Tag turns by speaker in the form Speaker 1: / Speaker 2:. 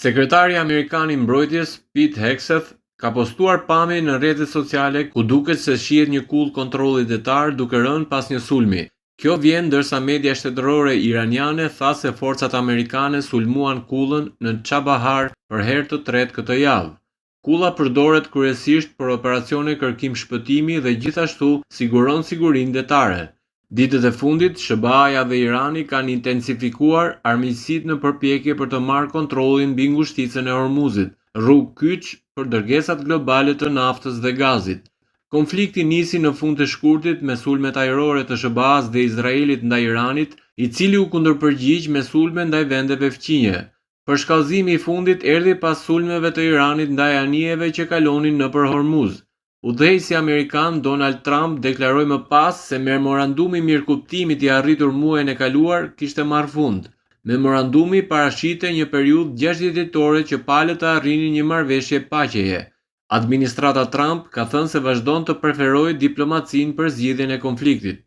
Speaker 1: Sekretari Amerikan i Mbrojtjes Pete Hegseth ka postuar pamje në rrjetet sociale ku duket se shihet një kull kontrolli detar duke rënë pas një sulmi. Kjo vjen ndërsa media shtetërore iraniane tha se forcat amerikane sulmuan kullën në Chabahar për herë të tretë këtë javë. Kulla përdoret kryesisht për operacione kërkim shpëtimi dhe gjithashtu siguron sigurinë detare. Ditët e fundit, SBA-ja dhe Irani kanë intensifikuar armiqësitë në përpjekje për të marrë kontrollin mbi ngushticën e Hormuzit, rrugë kyç për dërgesat globale të naftës dhe gazit. Konflikti nisi në fund të shkurtit me sulmet ajrore të SBA-s dhe Izraelit ndaj Iranit, i cili u kundërpërgjigj me sulme ndaj vendeve fqinje. Përshkallëzimi i fundit erdhi pas sulmeve të Iranit ndaj anijeve që kalonin nëpër Hormuz. Udhëheqësi amerikan Donald Trump deklaroi më pas se memorandumi mirëkuptimit i arritur muajin e kaluar kishte marrë fund. Memorandumi parashite një periudhë 60 ditore që palët të arrinin një marrëveshje paqeje. Administrata Trump ka thënë se vazhdon të preferojë diplomacinë për zgjidhjen e konfliktit.